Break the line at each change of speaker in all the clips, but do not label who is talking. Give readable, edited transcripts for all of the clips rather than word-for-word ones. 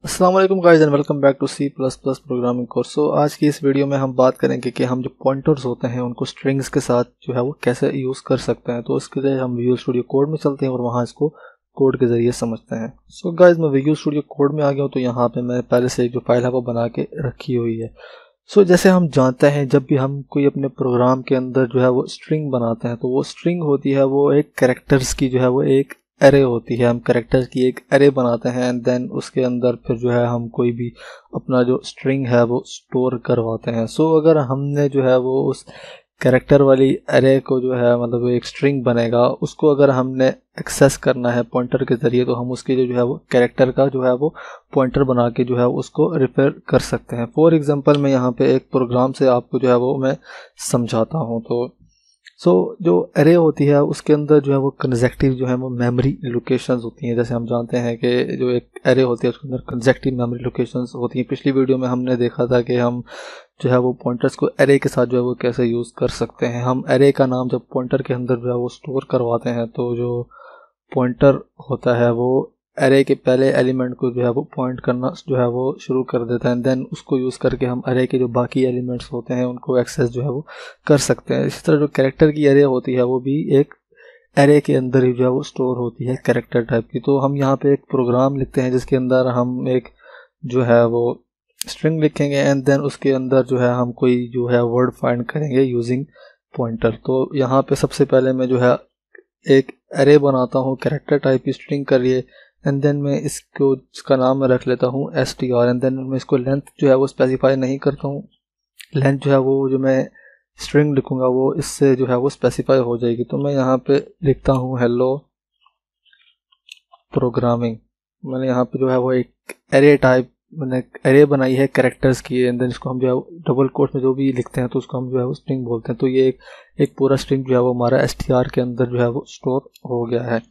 अस्सलाम वालेकुम guys and welcome back to C plus plus programming course. So आज की इस वीडियो में हम बात करेंगे कि हम जो पॉइंटर्स होते हैं उनको स्ट्रिंग्स के साथ जो है वो कैसे यूज़ कर सकते हैं। तो इसके लिए हम विजुअल स्टूडियो कोड में चलते हैं और वहाँ इसको कोड के ज़रिए समझते हैं। सो गाइस मैं विजुअल स्टूडियो कोड में आ गया हूँ। तो यहाँ पे मैं पहले से एक जो फाइल है वो बना के रखी हुई है। सो जैसे हम जानते हैं जब भी हम कोई अपने प्रोग्राम के अंदर जो है वो स्ट्रिंग बनाते हैं तो वो स्ट्रिंग होती है वो एक कैरेक्टर्स की जो है वो एक एरे होती है। हम कैरेक्टर्स की एक एरे बनाते हैं एंड देन उसके अंदर फिर जो है हम कोई भी अपना जो स्ट्रिंग है वो स्टोर करवाते हैं। सो अगर हमने जो है वो उस कैरेक्टर वाली एरे को जो है मतलब एक स्ट्रिंग बनेगा उसको अगर हमने एक्सेस करना है पॉइंटर के ज़रिए तो हम उसके जो है वो कैरेक्टर का जो है वो पॉइंटर बना के जो है उसको रिफर कर सकते हैं। फॉर एग्जांपल मैं यहाँ पे एक प्रोग्राम से आपको जो है वो मैं समझाता हूँ। तो जो एरे होती है उसके अंदर जो है वो कंसेक्टिव जो है वो मेमोरी लोकेशंस होती हैं। जैसे हम जानते हैं कि जो एक एरे होती है उसके अंदर कंसेक्टिव मेमोरी लोकेशंस होती हैं। पिछली वीडियो में हमने देखा था कि हम जो है वो पॉइंटर्स को एरे के साथ जो है वो कैसे यूज़ कर सकते हैं। हम एरे का नाम जब पॉइंटर के अंदर जो है वो स्टोर करवाते हैं तो जो पॉइंटर होता है वो एरे के पहले एलिमेंट को जो है वो पॉइंट करना जो है वो शुरू कर देता है। देन उसको यूज़ करके हम एरे के जो बाकी एलिमेंट्स होते हैं उनको एक्सेस जो है वो कर सकते हैं। इसी तरह जो कैरेक्टर की एरे होती है वो भी एक एरे के अंदर ही जो है वो स्टोर होती है कैरेक्टर टाइप की। तो हम यहाँ पे एक प्रोग्राम लिखते हैं जिसके अंदर हम एक जो है वो स्ट्रिंग लिखेंगे एंड देन उसके अंदर जो है हम कोई जो है वर्ड फाइंड करेंगे यूजिंग पॉइंटर। तो यहाँ पे सबसे पहले मैं जो है एक एरे बनाता हूँ कैरेक्टर टाइप की स्ट्रिंग के लिए एंड देन मैं इसका नाम मैं रख लेता हूँ str एंड देन मैं इसको लेंथ जो है वो स्पेसिफाई नहीं करता हूँ। लेंथ जो है वो जो मैं स्ट्रिंग लिखूँगा वो इससे जो है वो स्पेसिफाई हो जाएगी। तो मैं यहाँ पे लिखता हूँ हेलो प्रोग्रामिंग। मैंने यहाँ पे जो है वो एक एरे टाइप मैंने एरे बनाई है कैरेक्टर्स की एंड देन इसको हम जो है डबल कोट में जो भी लिखते हैं तो उसको हम जो है वो स्ट्रिंग बोलते हैं। तो ये एक पूरा स्ट्रिंग जो है वो हमारा str के अंदर जो है वो स्टोर हो गया है।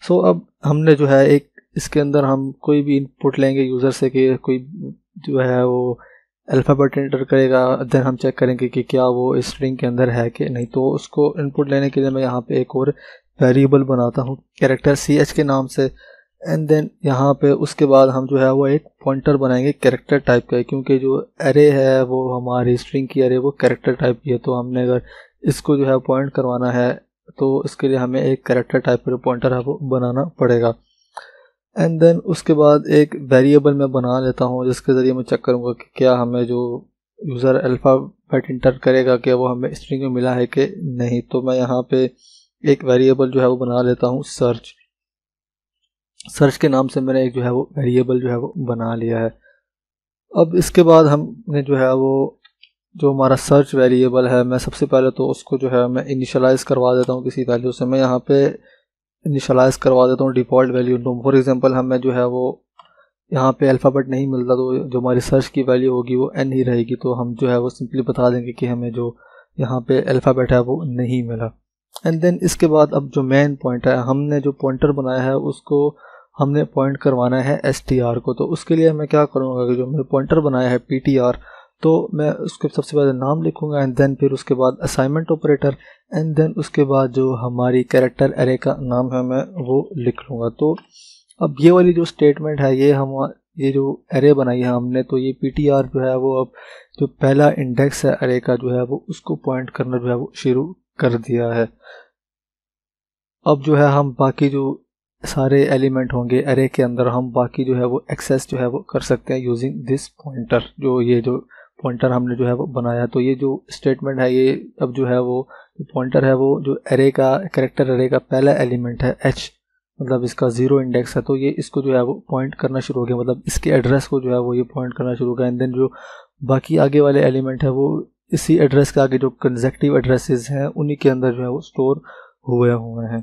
सो अब हमने जो है एक इसके अंदर हम कोई भी इनपुट लेंगे यूज़र से कि कोई जो है वो अल्फ़ाबेट एंटर करेगा। देन हम चेक करेंगे कि क्या वो इस स्ट्रिंग के अंदर है कि नहीं। तो उसको इनपुट लेने के लिए मैं यहाँ पे एक और वेरिएबल बनाता हूँ कैरेक्टर ch के नाम से एंड देन यहाँ पे उसके बाद हम जो है वो एक पॉइंटर बनाएंगे कैरेक्टर टाइप का, क्योंकि जो एरे है वो हमारी स्ट्रिंग की एरे वो कैरेक्टर टाइप की है। तो हमने अगर इसको जो है पॉइंट करवाना है तो इसके लिए हमें एक कैरेक्टर टाइप का पॉइंटर है वो बनाना पड़ेगा। एंड देन उसके बाद एक वेरिएबल मैं बना लेता हूँ जिसके ज़रिए मैं चेक करूँगा कि क्या हमें जो यूज़र अल्फ़ाबेट इंटर करेगा क्या वो हमें स्ट्रिंग में मिला है कि नहीं। तो मैं यहाँ पे एक वेरिएबल जो है वो बना लेता हूँ सर्च के नाम से मैंने एक जो है वो वेरिएबल जो है वो बना लिया है। अब इसके बाद हमने जो है वो जो हमारा सर्च वेरिएबल है मैं सबसे पहले तो उसको जो है मैं इनिशियलाइज़ करवा देता हूँ किसी वैल्यू से। मैं यहाँ पे इनिशियलाइज़ करवा देता हूँ डिफ़ॉल्ट वैल्यू। तो फॉर एग्जांपल हमें जो है वो यहाँ पे अल्फ़ाबेट नहीं मिलता तो जो हमारी सर्च की वैल्यू होगी वो n ही रहेगी। तो हम जो है वो सिंपली बता देंगे कि हमें जो यहाँ पे अल्फ़ाबेट है वो नहीं मिला। एंड देन इसके बाद अब जो मेन पॉइंट है हमने जो पॉइंटर बनाया है उसको हमने पॉइंट करवाना है str को। तो उसके लिए मैं क्या करूँगा कि जो मैंने पॉइंटर बनाया है ptr तो मैं उसके सबसे पहले नाम लिखूँगा एंड देन फिर उसके बाद असाइनमेंट ऑपरेटर एंड देन उसके बाद जो हमारी कैरेक्टर एरे का नाम है मैं वो लिख लूँगा। तो अब ये वाली जो स्टेटमेंट है ये जो एरे बनाई है हमने तो ये ptr जो है वो अब जो पहला इंडेक्स है एरे का जो है वो उसको पॉइंट करना जो है वो शुरू कर दिया है। अब जो है हम बाकी जो सारे एलिमेंट होंगे एरे के अंदर हम बाकी जो है वो एक्सेस जो है वो कर सकते हैं यूजिंग दिस पॉइंटर। ये जो पॉइंटर हमने जो है वो बनाया तो ये जो स्टेटमेंट है ये अब जो है वो पॉइंटर है वो जो एरे का कैरेक्टर एरे का पहला एलिमेंट है h मतलब इसका 0 इंडेक्स है। तो ये इसको जो है वो पॉइंट करना शुरू हो गया मतलब इसके एड्रेस को जो है वो ये पॉइंट करना शुरू हो गया। एंड देन जो बाकी आगे वाले एलिमेंट है वो इसी एड्रेस के आगे जो कंसेक्टिव एड्रेसेस हैं उन्हीं के अंदर जो है वो स्टोर हुए हैं।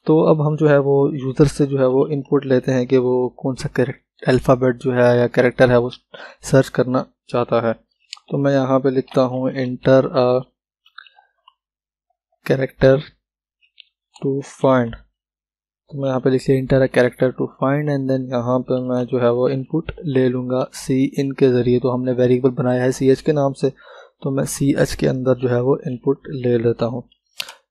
तो अब हम जो है वो यूज़र से जो है वो इनपुट लेते हैं कि वो कौन सा अल्फ़ाबेट जो है या कैरेक्टर है वो सर्च करना चाहता है। तो मैं यहाँ पे लिखता हूँ enter a character to find. तो मैं यहाँ पे लिखिए enter a character to find and then यहाँ पे मैं जो है वो इनपुट ले लूँगा इन के ज़रिए। तो हमने वेरिएबल बनाया है ch के नाम से तो मैं ch के अंदर जो है वो इनपुट ले लेता हूँ।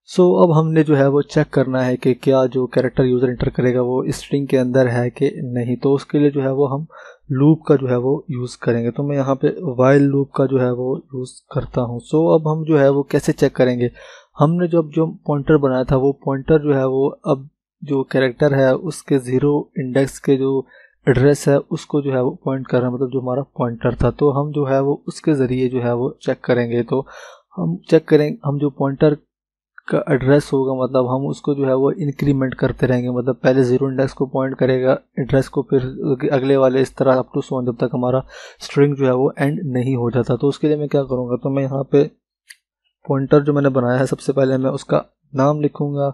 सो अब हमने जो है वो चेक करना है कि क्या जो कैरेक्टर यूज़र इंटर करेगा वो स्ट्रिंग के अंदर है कि नहीं। तो उसके लिए जो है वो हम लूप का जो है वो यूज़ करेंगे। तो मैं यहाँ पे वाइल लूप का जो है वो यूज़ करता हूँ। सो अब हम जो है वो कैसे चेक करेंगे, हमने जब जो पॉइंटर बनाया था वो पॉइंटर जो है वो अब जो कैरेक्टर है उसके 0 इंडेक्स के जो एड्रेस है उसको जो है वो पॉइंट कर रहा है, मतलब जो हमारा पॉइंटर था। तो हम जो है वो उसके ज़रिए जो है वो चेक करेंगे। तो हम चेक करेंगे, हम जो पॉइंटर का एड्रेस होगा मतलब हम उसको जो है वो इंक्रीमेंट करते रहेंगे, मतलब पहले 0 इंडेक्स को पॉइंट करेगा एड्रेस को, फिर अगले वाले इस तरह अप टू सो जब तक हमारा स्ट्रिंग जो है वो एंड नहीं हो जाता। तो उसके लिए मैं क्या करूँगा, तो मैं यहाँ पे पॉइंटर जो मैंने बनाया है सबसे पहले मैं उसका नाम लिखूँगा।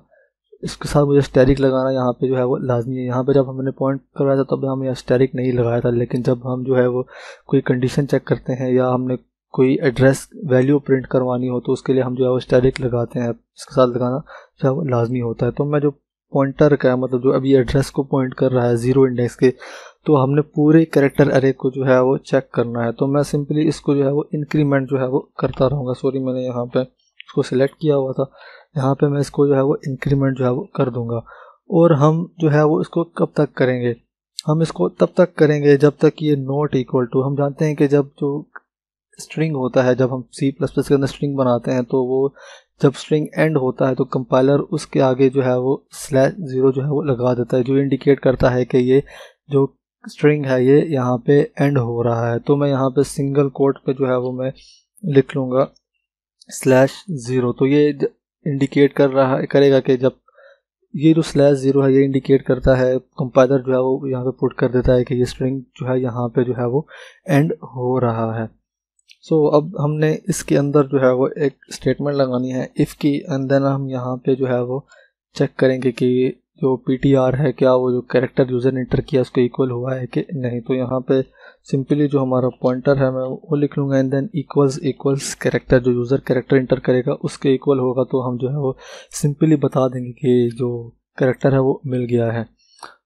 इसके साथ मुझे स्टैरिक लगाना यहाँ पे जो है वो लाजमी है। यहाँ पे जब हमने पॉइंट करवाया था तब हम यहाँ स्टैरिक नहीं लगाया था, लेकिन जब हम जो है वो कोई कंडीशन चेक करते हैं या हमने कोई एड्रेस वैल्यू प्रिंट करवानी हो तो उसके लिए हम जो है वो स्टैरिक लगाते हैं, इसके साथ लगाना जो है वो लाजमी होता है। तो मैं जो पॉइंटर का मतलब जो अभी एड्रेस को पॉइंट कर रहा है 0 इंडेक्स के, तो हमने पूरे कैरेक्टर अरे को जो है वो चेक करना है। तो मैं सिंपली इसको जो है वो इंक्रीमेंट जो है वो करता रहूँगा। सॉरी, मैंने यहाँ पे इसको सिलेक्ट किया हुआ था, यहाँ पे मैं इसको जो है वो इंक्रीमेंट जो है वो कर दूंगा। और हम जो है वो इसको कब तक करेंगे, हम इसको तब तक करेंगे जब तक ये नॉट इक्वल टू, हम जानते हैं कि जब जो स्ट्रिंग होता है, जब हम C++ के अंदर स्ट्रिंग बनाते हैं तो वो जब स्ट्रिंग एंड होता है तो कंपाइलर उसके आगे जो है वो /0 जो है वो लगा देता है, जो इंडिकेट करता है कि ये जो स्ट्रिंग है ये यहाँ पे एंड हो रहा है। तो मैं यहाँ पे सिंगल कोट पे जो है वो मैं लिख लूँगा /0। तो ये इंडिकेट कर रहा है करेगा कि जब ये जो /0 है ये इंडिकेट करता है, कंपाइलर जो है वो यहाँ पे पुट कर देता है कि ये स्ट्रिंग जो है यहाँ पे जो है वो एंड हो रहा है। सो अब हमने इसके अंदर जो है वो एक स्टेटमेंट लगानी है इफ़ की, एंड देन हम यहाँ पे जो है वो चेक करेंगे कि जो PTR है क्या वो जो कैरेक्टर यूज़र ने इंटर किया उसको इक्वल हुआ है कि नहीं। तो यहाँ पे सिंपली जो हमारा पॉइंटर है मैं वो लिख लूँगा एंड देन इक्वल्स कैरेक्टर, जो यूज़र कैरेक्टर इंटर करेगा उसके इक्वल होगा तो हम जो है वो सिंपली बता देंगे कि जो कैरेक्टर है वो मिल गया है।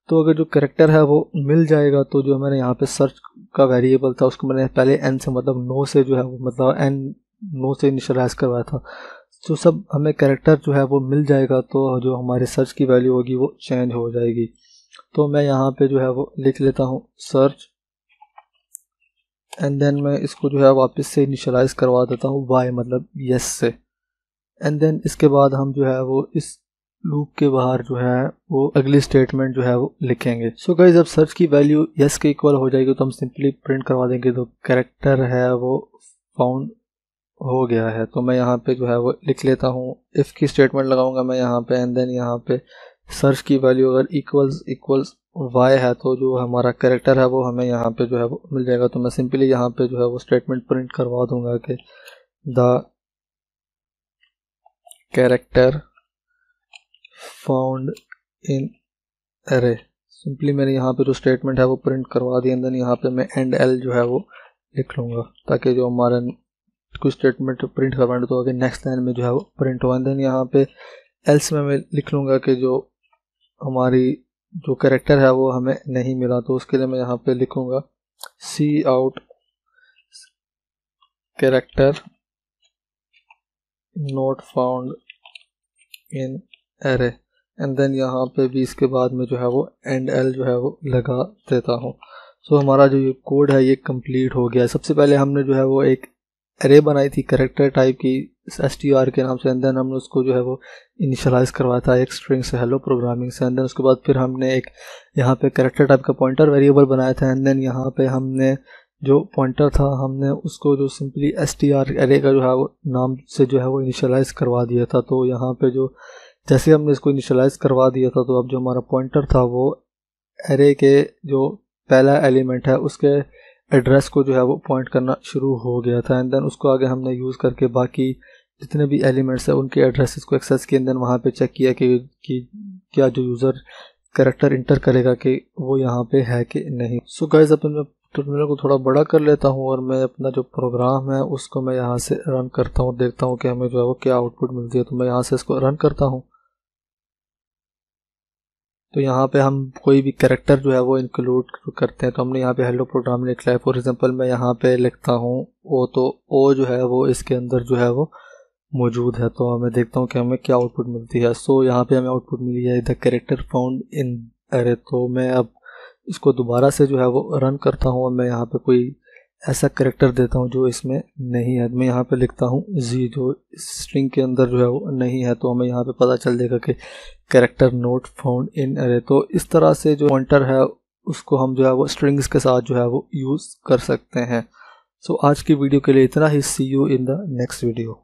तो अगर जो कैरेक्टर है वो मिल जाएगा तो जो मैंने यहाँ पे सर्च का वेरिएबल था उसको मैंने पहले n से मतलब 9 से जो है वो मतलब n 9 से इनिशियलाइज करवाया था। तो सब हमें कैरेक्टर जो है वो मिल जाएगा तो जो हमारे सर्च की वैल्यू होगी वो चेंज हो जाएगी। तो मैं यहाँ पे जो है वो लिख लेता हूँ सर्च एंड देन मैं इसको जो है वापस से इनिशियलाइज करवा देता हूँ y मतलब yes से, एंड देन इसके बाद हम जो है वो इस लूप के बाहर जो है वो अगली स्टेटमेंट जो है वो लिखेंगे। सो गाइस जब सर्च की वैल्यू yes के इक्वल हो जाएगी तो हम सिंपली प्रिंट करवा देंगे तो कैरेक्टर है वो फाउंड हो गया है। तो मैं यहाँ पे जो है वो लिख लेता हूँ, इफ़ की स्टेटमेंट लगाऊंगा मैं यहाँ पे एंड देन यहाँ पे सर्च की वैल्यू अगर इक्वल्स y है तो जो हमारा कैरेक्टर है वो हमें यहाँ पे जो है वो मिल जाएगा। तो मैं सिंपली यहाँ पे जो है वो स्टेटमेंट प्रिंट करवा दूंगा कि द कैरेक्टर फाउंड इन अरे। सिंपली मैंने यहाँ पे जो स्टेटमेंट है वो प्रिंट करवा दी एंड देन यहाँ पे मैं एंड l जो है वो लिख लूँगा ताकि जो हमारा कुछ स्टेटमेंट प्रिंट करवाना तो आगे नेक्स्ट लाइन में जो है वो प्रिंट हो। एंड देन यहाँ पे एल्स में मैं लिख लूँगा कि जो हमारी जो कैरेक्टर है वो हमें नहीं मिला तो उसके लिए मैं यहाँ पे लिखूँगा C out character not found in array, and then यहाँ पे भी इसके बाद में जो है वो एंड एल जो है वो लगा देता हूँ। सो हमारा जो ये कोड है ये कंप्लीट हो गया। सबसे पहले हमने जो है वो एक एरे बनाई थी कैरेक्टर टाइप की str के नाम से, एंड देन हमने उसको जो है वो इनिशियलाइज करवाया था एक स्ट्रिंग से हेलो प्रोग्रामिंग से, एंड देन उसके बाद फिर हमने एक यहाँ पे कैरेक्टर टाइप का पॉइंटर वेरिएबल बनाया था, एंड देन यहाँ पे हमने जो पॉइंटर था हमने उसको जो सिंपली str एरे का जो है वो नाम से जो है वो इनिशियलाइज करवा दिया था। तो यहाँ पे जो जैसे हमने इसको इनिशियलाइज करवा दिया था तो अब जो हमारा पॉइंटर था वो एरे के जो पहला एलिमेंट है उसके एड्रेस को जो है वो पॉइंट करना शुरू हो गया था, एंड देन उसको आगे हमने यूज़ करके बाकी जितने भी एलिमेंट्स हैं उनके एड्रेसेस को एक्सेस किए, एंड देन वहाँ पे चेक किया कि क्या जो यूज़र कैरेक्टर इंटर करेगा कि वो यहाँ पे है कि नहीं। सो गाइस अपन मैं टर्मिनल को थोड़ा बड़ा कर लेता हूँ और मैं अपना जो प्रोग्राम है उसको मैं यहाँ से रन करता हूँ, देखता हूँ कि हमें जो है वो क्या आउटपुट मिलती है। तो मैं यहाँ से इसको रन करता हूँ तो यहाँ पे हम कोई भी कैरेक्टर जो है वो इंक्लूड करते हैं तो हमने यहाँ पे हेलो प्रोग्राम लिखा है। फॉर एग्जांपल मैं यहाँ पे लिखता हूँ ओ, तो ओ जो है वो इसके अंदर जो है वो मौजूद है। तो मैं देखता हूँ कि हमें क्या आउटपुट मिलती है। सो यहाँ पे हमें आउटपुट मिली है द कैरेक्टर फाउंड इन अरे। तो मैं अब इसको दोबारा से जो है वो रन करता हूँ और मैं यहाँ पे कोई ऐसा कैरेक्टर देता हूँ जो इसमें नहीं है। मैं यहाँ पे लिखता हूँ जी, जो स्ट्रिंग के अंदर जो है वो नहीं है। तो हमें यहाँ पे पता चल जाएगा कि कैरेक्टर नॉट फाउंड इन अरे। तो इस तरह से जो पॉइंटर है उसको हम जो है वो स्ट्रिंग्स के साथ जो है वो यूज़ कर सकते हैं। सो आज की वीडियो के लिए इतना ही। See you in the next video.